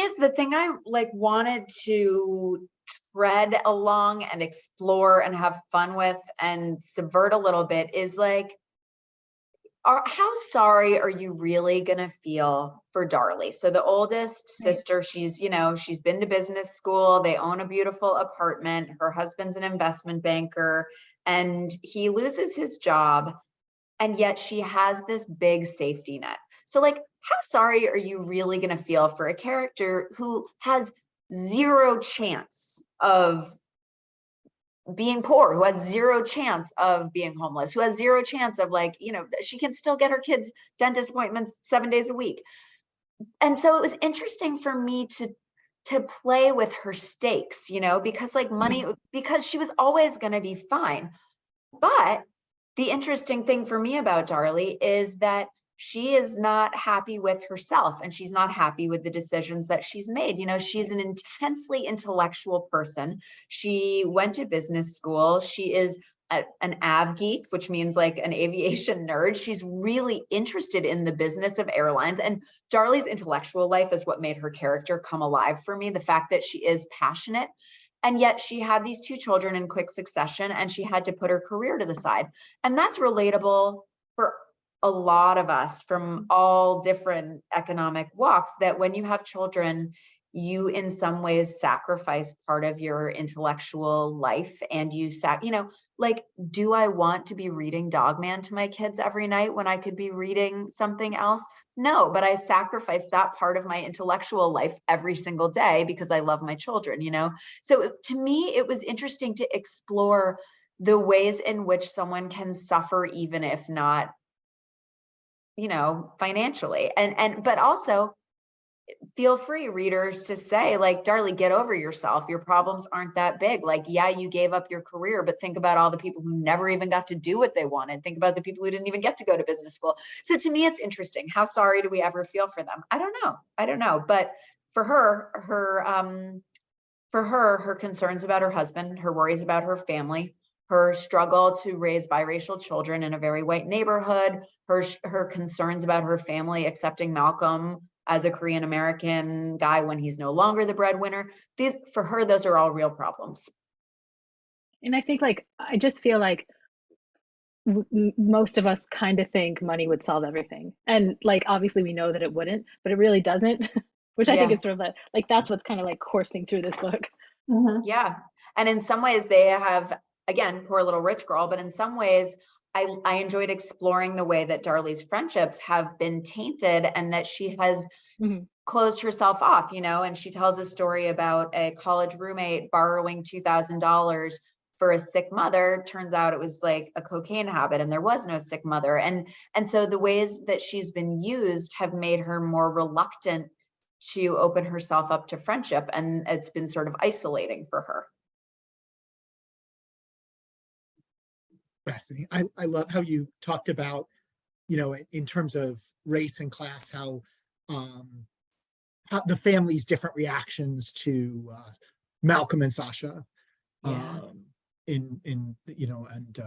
S3: I like wanted to tread along and explore and have fun with and subvert a little bit is like, how sorry are you really gonna feel for Darlie? So the oldest sister, she's been to business school, they own a beautiful apartment, her husband's an investment banker, and he loses his job, and yet she has this big safety net. So like, how sorry are you really gonna feel for a character who has zero chance of being poor, who has zero chance of being homeless, who has zero chance of like, she can still get her kids dentist appointments 7 days a week. And so it was interesting for me to to play with her stakes, you know, because like money, because she was always going to be fine. But the interesting thing for me about Darlie is that she is not happy with herself, and she's not happy with the decisions that she's made. You know, she's an intensely intellectual person. She went to business school. She is an av geek, which means like an aviation nerd. She's really interested in the business of airlines. And Darlie's intellectual life is what made her character come alive for me. The fact that she is passionate, and yet she had these two children in quick succession, and she had to put her career to the side. And that's relatable for a lot of us from all different economic walks, that when you have children, you in some ways sacrifice part of your intellectual life, and you know, like, do I want to be reading Dogman to my kids every night when I could be reading something else? No, but I sacrifice that part of my intellectual life every single day because I love my children, you know? So to me, it was interesting to explore the ways in which someone can suffer, even if not, you know, financially. But also, feel free, readers, to say, like, Darlie, get over yourself. Your problems aren't that big. Like, yeah, you gave up your career, but think about all the people who never even got to do what they wanted. Think about the people who didn't even get to go to business school. So to me, it's interesting. How sorry do we ever feel for them? I don't know. I don't know. But for her, her concerns about her husband, her worries about her family, her struggle to raise biracial children in a very white neighborhood, her concerns about her family accepting Malcolm as a Korean American guy when he's no longer the breadwinner. These, for her, those are all real problems.
S4: And I think, like, I just feel like most of us kind of think money would solve everything. And like, obviously we know that it wouldn't, but it really doesn't, which I think is sort of like, that's what's kind of like coursing through this book.
S3: Yeah. And in some ways they have, again, poor little rich girl, but in some ways I enjoyed exploring the way that Darlie's friendships have been tainted, and that she has closed herself off, you know. And she tells a story about a college roommate borrowing $2,000 for a sick mother. Turns out it was like a cocaine habit, and there was no sick mother. And so the ways that she's been used have made her more reluctant to open herself up to friendship, and it's been sort of isolating for her.
S1: Fascinating. I love how you talked about, you know, in terms of race and class, how the family's different reactions to Malcolm and Sasha, in you know, and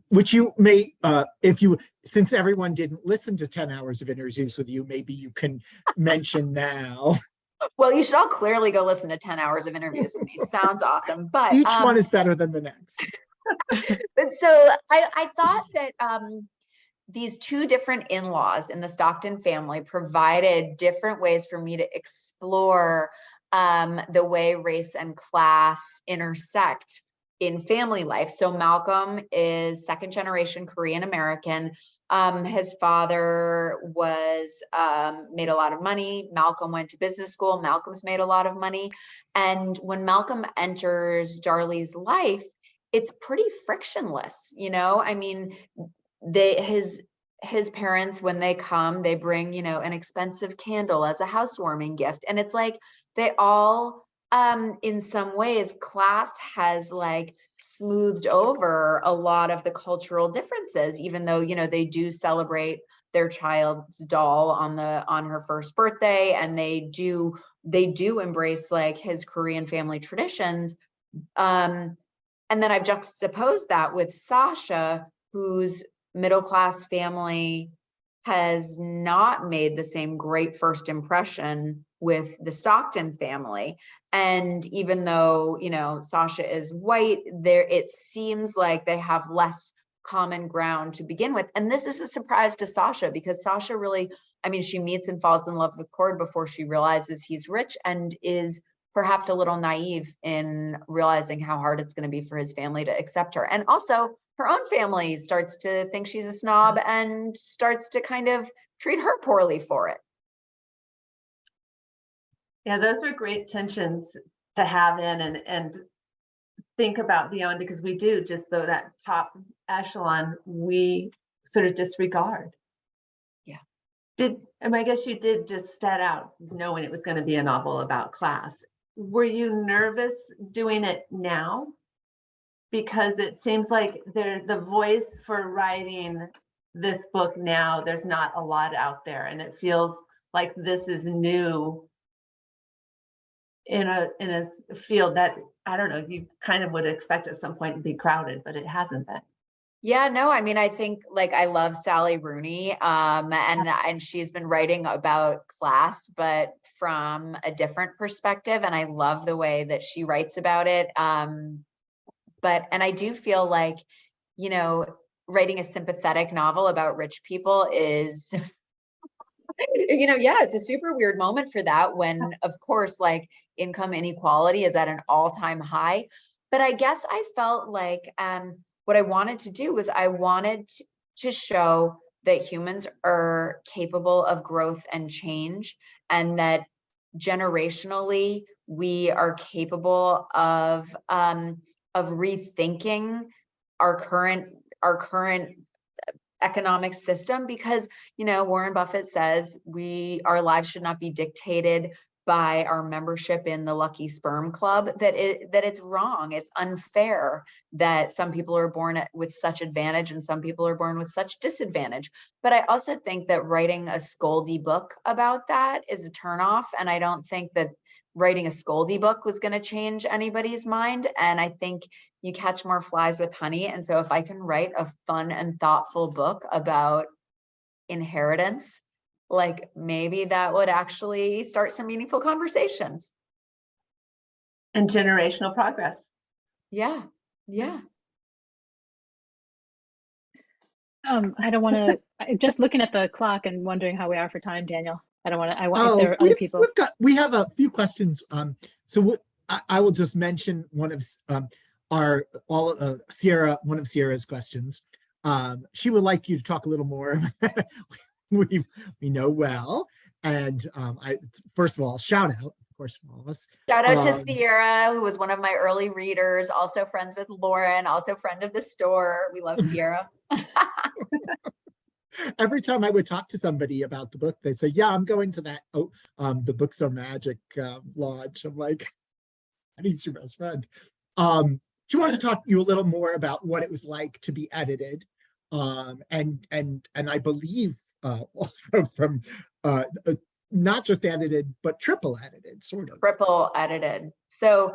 S1: which you may, if you, since everyone didn't listen to 10 hours of interviews with you, maybe you can mention now.
S3: Well, you should all clearly go listen to 10 hours of interviews with me. Sounds awesome. But
S1: each one is better than the next.
S3: But so I thought that these two different in-laws in the Stockton family provided different ways for me to explore the way race and class intersect in family life. So Malcolm is second generation Korean American. His father was made a lot of money. Malcolm went to business school. Malcolm's made a lot of money. And when Malcolm enters Darlie's life, it's pretty frictionless, you know. I mean, his parents, when they come, they bring, you know, an expensive candle as a housewarming gift. And it's like they all, in some ways, class has like smoothed over a lot of the cultural differences, even though, you know, they do celebrate their child's doll on her first birthday, and they do embrace like his Korean family traditions. And then I've juxtaposed that with Sasha, whose middle-class family has not made the same great first impression with the Stockton family. And even though, you know, Sasha is white, it seems like they have less common ground to begin with. And this is a surprise to Sasha, because Sasha really, I mean, she meets and falls in love with Cord before she realizes he's rich, and is perhaps a little naive in realizing how hard it's going to be for his family to accept her. And also her own family starts to think she's a snob and starts to kind of treat her poorly for it.
S2: Yeah, those are great tensions to have in and think about beyond, because we do just, though, that top echelon we sort of disregard.
S3: Yeah.
S2: And I guess you did just set out knowing it was going to be a novel about class. Were you nervous doing it now? Because it seems like the voice for writing this book now, there's not a lot out there, and it feels like this is new in a field that, I don't know, you kind of would expect at some point to be crowded, but it hasn't been.
S3: Yeah, no, I mean, I think like I love Sally Rooney, and she's been writing about class, but from a different perspective, and I love the way that she writes about it. And I do feel like, you know, writing a sympathetic novel about rich people is, you know, yeah, it's a super weird moment for that when, of course, like income inequality is at an all-time high. But I guess I felt like what I wanted to do was I wanted to show that humans are capable of growth and change, and that generationally we are capable of rethinking our current economic system, because, you know, Warren Buffett says our lives should not be dictated by our membership in the Lucky Sperm Club, that it's wrong, it's unfair that some people are born with such advantage and some people are born with such disadvantage. But I also think that writing a scoldy book about that is a turnoff, and I don't think that writing a scoldy book was going to change anybody's mind. And I think you catch more flies with honey. And so if I can write a fun and thoughtful book about inheritance, like maybe that would actually start some meaningful conversations.
S2: And generational progress.
S3: Yeah. Yeah.
S4: I don't want to, just looking at the clock and wondering how we are for time, Daniel. I don't want to, if
S1: Oh,
S4: there are other people.
S1: we have a few questions. So I will just mention one of Sierra, one of Sierra's questions. She would like you to talk a little more. we know well, and first of all, shout out, of course, from all of us.
S3: Shout out to Sierra, who was one of my early readers, also friends with Lauren, also friend of the store. We love Sierra.
S1: Every time I would talk to somebody about the book, they'd say, yeah, I'm going to that, the Books Are Magic launch. I'm like, he's your best friend. She wanted to talk to you a little more about what it was like to be edited. And I believe also from not just edited, but triple edited, sort of.
S3: Triple edited. So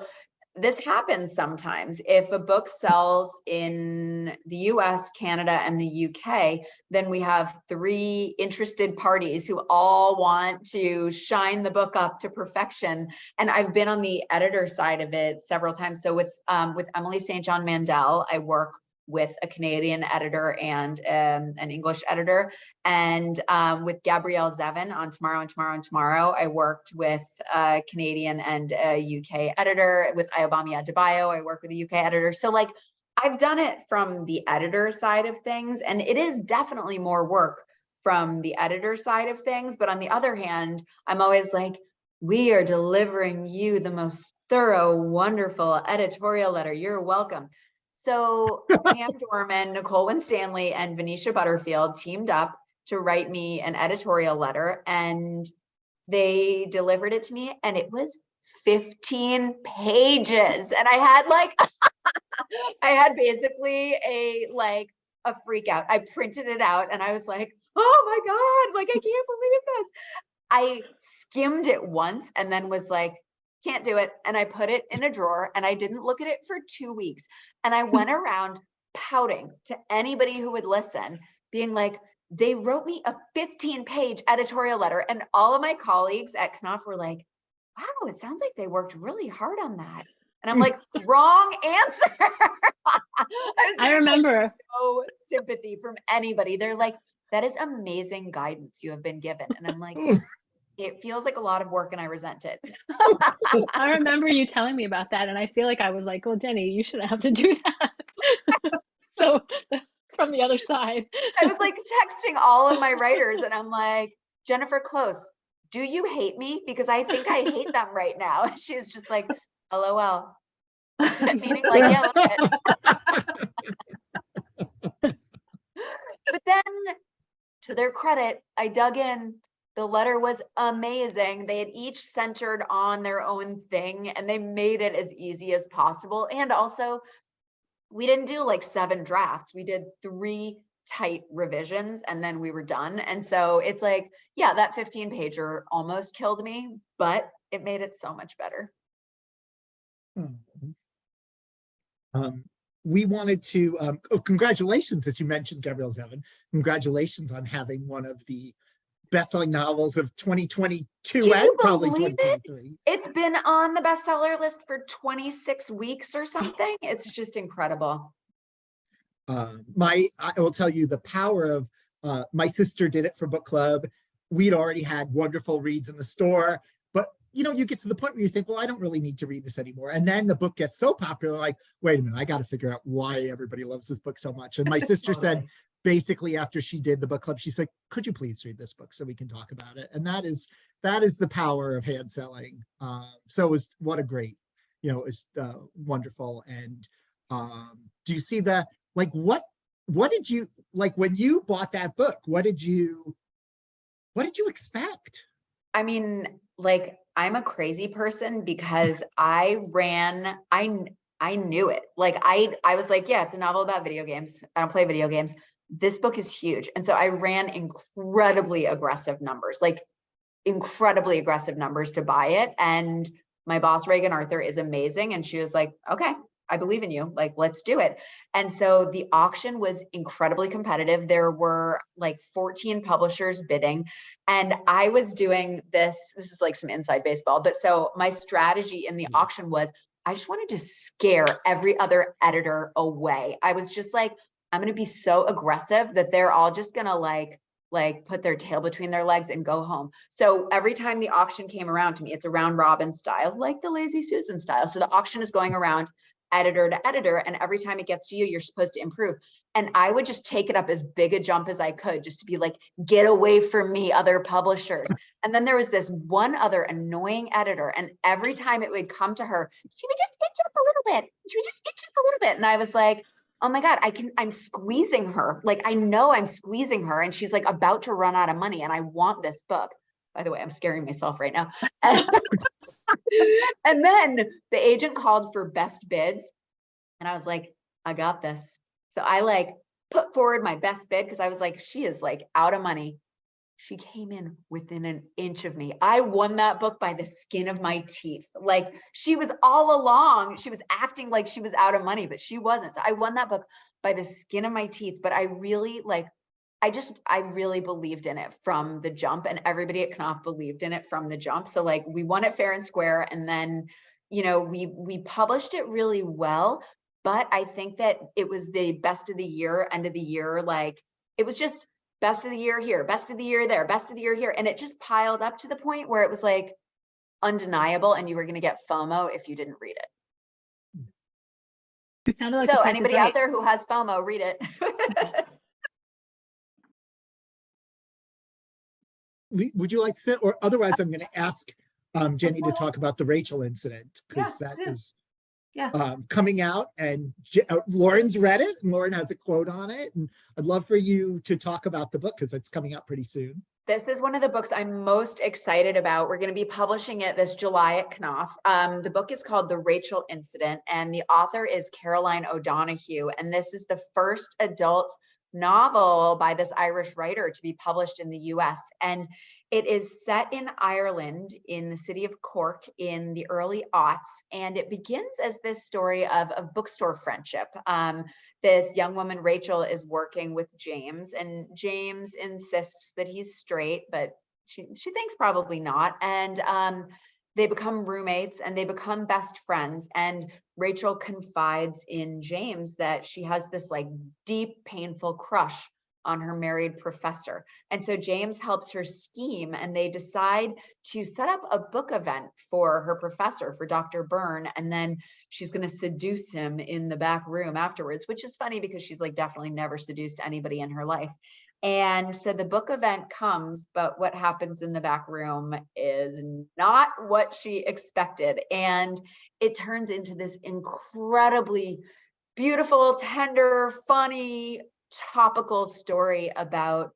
S3: this happens sometimes. If a book sells in the US, Canada, and the UK, then we have 3 interested parties who all want to shine the book up to perfection. And I've been on the editor side of it several times. So with Emily St. John Mandel, I work with a Canadian editor and an English editor. And with Gabrielle Zevin on Tomorrow and Tomorrow and Tomorrow, I worked with a Canadian and a UK editor. With Ayobami Adebayo, I work with a UK editor. So like, I've done it from the editor side of things, and it is definitely more work from the editor side of things. But on the other hand, I'm always like, we are delivering you the most thorough, wonderful editorial letter. You're welcome. So Pam Dorman, Nicole Winstanley, and Venetia Butterfield teamed up to write me an editorial letter, and they delivered it to me, and it was 15 pages. And I had like, I had basically a freak out. I printed it out and I was like, oh my God, like, I can't believe this. I skimmed it once and then was like, can't do it. And I put it in a drawer and I didn't look at it for 2 weeks. And I went around pouting to anybody who would listen, being like, they wrote me a 15-page editorial letter. And all of my colleagues at Knopf were like, wow, it sounds like they worked really hard on that. And I'm like, wrong answer.
S4: I remember.
S3: Like, no sympathy from anybody. They're like, that is amazing guidance you have been given. And I'm like, it feels like a lot of work and I resent it.
S4: I remember you telling me about that. And I feel like I was like, well, Jenny, you shouldn't have to do that. So from the other side.
S3: I was like texting all of my writers and I'm like, Jennifer Close, do you hate me? Because I think I hate them right now. And she was just like, LOL. Meaning like, yeah, a little bit. But then to their credit, I dug in. The letter was amazing. They had each centered on their own thing and they made it as easy as possible. And also, we didn't do like 7 drafts. We did 3 tight revisions and then we were done. And so it's like, yeah, that 15 pager almost killed me, but it made it so much better.
S1: We wanted to, congratulations, as you mentioned, Gabrielle Zevin. Congratulations on having one of the best-selling novels of 2022 and probably 2023.
S3: It's been on the bestseller list for 26 weeks or something. It's just incredible.
S1: I will tell you the power of, my sister did it for book club. We'd already had wonderful reads in the store, but you get to the point where you think, well, I don't really need to read this anymore. And then the book gets so popular, like, wait a minute, I got to figure out why everybody loves this book so much. And my sister said, basically after she did the book club, she's like, could you please read this book so we can talk about it? And that is the power of hand selling. So it was, what a great, it's wonderful. And do you see that? Like, what did you, like, when you bought that book, what did you expect?
S3: I mean, like, I'm a crazy person because I knew it. Like, I was like, yeah, it's a novel about video games. I don't play video games. This book is huge. And so I ran incredibly aggressive numbers to buy it. And my boss, Reagan Arthur, is amazing. And she was like, okay, I believe in you. Like, let's do it. And so the auction was incredibly competitive. There were like 14 publishers bidding. And I was doing this is like some inside baseball. But so my strategy in the auction was, I just wanted to scare every other editor away. I was just like, I'm going to be so aggressive that they're all just going to like put their tail between their legs and go home. So every time the auction came around to me, it's a round robin style, like the Lazy Susan style. So the auction is going around editor to editor, and every time it gets to you, you're supposed to improve. And I would just take it up as big a jump as I could, just to be like, get away from me, other publishers. And then there was this one other annoying editor, and every time it would come to her, she would just itch up a little bit. She would just itch up a little bit. And I was like, oh my God, I'm squeezing her. Like, I know I'm squeezing her, and she's like about to run out of money, and I want this book. By the way, I'm scaring myself right now. And then the agent called for best bids, and I was like, I got this. So I like put forward my best bid because I was like, she is like out of money. She came in within an inch of me. I won that book by the skin of my teeth. Like, she was all along, she was acting like she was out of money, but she wasn't. So I won that book by the skin of my teeth. But I really I really believed in it from the jump, and everybody at Knopf believed in it from the jump. So like, we won it fair and square, and then, we published it really well. But I think that it was the best of the year, end of the year. Like, it was just best of the year here, best of the year there, best of the year here. And it just piled up to the point where it was like undeniable, and you were going to get FOMO if you didn't read it.
S4: It sounded like
S3: so anybody out there who has FOMO, read it.
S1: Would you like to sit, or otherwise I'm going to ask Jenny to talk about the Rachel incident, because that is coming out, and Lauren's read it, and Lauren has a quote on it, and I'd love for you to talk about the book because it's coming out pretty soon.
S3: This is one of the books I'm most excited about. We're going to be publishing it this July at Knopf. The book is called The Rachel Incident, and the author is Caroline O'Donoghue. And this is the first adult novel by this Irish writer to be published in the US. And it is set in Ireland, in the city of Cork, in the early aughts. And it begins as this story of a bookstore friendship. This young woman, Rachel, is working with James, and James insists that he's straight, but she thinks probably not. And they become roommates, and they become best friends. And Rachel confides in James that she has this like deep, painful crush on her married professor. And so James helps her scheme, and they decide to set up a book event for her professor, for Dr. Byrne. And then she's going to seduce him in the back room afterwards, which is funny because she's like definitely never seduced anybody in her life. And so the book event comes, but what happens in the back room is not what she expected. And it turns into this incredibly beautiful, tender, funny, topical story about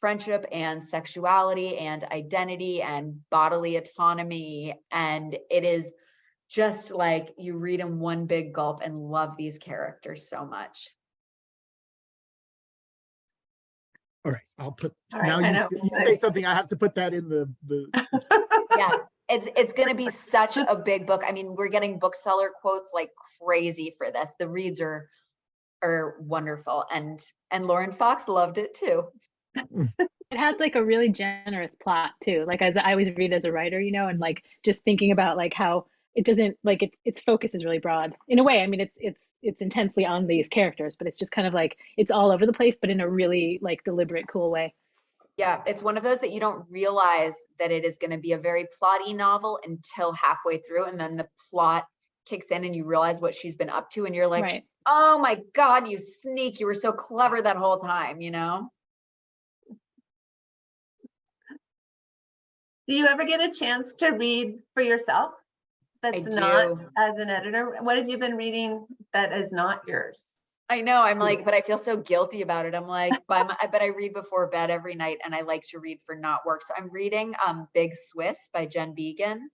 S3: friendship and sexuality and identity and bodily autonomy. And it is just like you read in one big gulp and love these characters so much.
S1: All right, I'll put,
S2: All right,
S1: now
S2: I
S1: you
S2: know.
S1: you say something, I have to put that in the
S3: Yeah, it's going to be such a big book. I mean, we're getting bookseller quotes like crazy for this. The reads are wonderful, and Lauren Fox loved it too.
S4: It has like a really generous plot too. Like as I always read as a writer, you know, and like just thinking about like how it doesn't like its focus is really broad in a way. I mean, it's intensely on these characters, but it's just kind of like it's all over the place, but in a really like deliberate, cool way.
S3: Yeah, it's one of those that you don't realize that it is going to be a very plotty novel until halfway through, and then the plot kicks in and you realize what she's been up to, and you're like,
S4: Right.
S3: oh my God, you sneak, you were so clever that whole time, you know?
S2: Do you ever get a chance to read for yourself? That's
S3: I
S2: not
S3: do.
S2: as an editor. What have you been reading that is not yours?
S3: I know, I'm like, but I feel so guilty about it. I'm like, but I read before bed every night, and I like to read for not work. So I'm reading Big Swiss by Jen Began.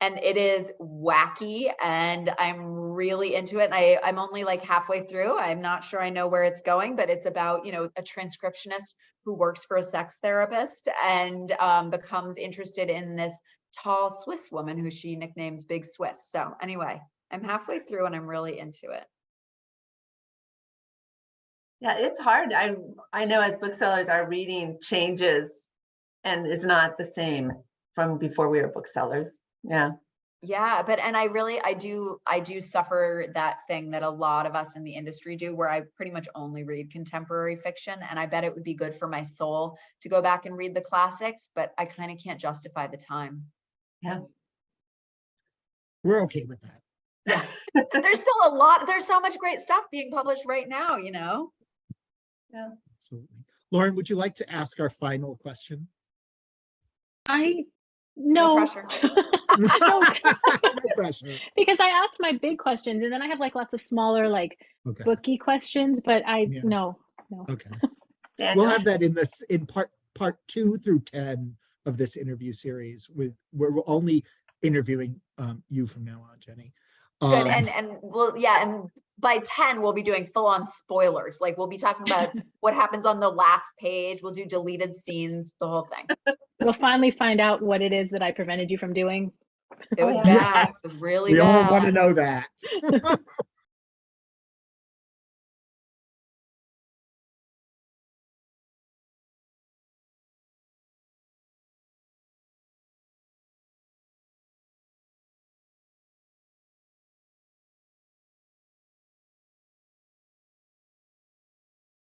S3: And it is wacky, and I'm really into it. And I'm only like halfway through. I'm not sure I know where it's going, but it's about, you know, a transcriptionist who works for a sex therapist and becomes interested in this tall Swiss woman who she nicknames Big Swiss. So anyway, I'm halfway through and I'm really into it.
S2: Yeah, it's hard. I know as booksellers, our reading changes and is not the same from before we were booksellers. Yeah.
S3: Yeah, but and I do suffer that thing that a lot of us in the industry do, where I pretty much only read contemporary fiction, and I bet it would be good for my soul to go back and read the classics, but I kind of can't justify the time.
S2: Yeah.
S1: we're okay with that.
S3: Yeah. There's still there's so much great stuff being published right now, you know?
S2: Yeah.
S1: Absolutely. Lauren, would you like to ask our final question?
S3: No
S4: No.
S3: pressure.
S1: No pressure.
S4: Because I asked my big questions and then I have like lots of smaller like
S1: Okay.
S4: booky questions, but
S1: Yeah.
S4: no.
S1: Okay.
S2: Daniel?
S1: We'll have that in part 2 through 10 of this interview series. We're only interviewing you from now on, Jenny.
S3: Good. And we'll, yeah, and by 10 we'll be doing full-on spoilers. Like we'll be talking about what happens on the last page. We'll do deleted scenes, the whole thing.
S4: We'll finally find out what it is that I prevented you from doing.
S3: It was
S2: Oh,
S3: bad.
S1: Yes,
S3: It was really
S1: we all want to
S3: bad.
S1: know that.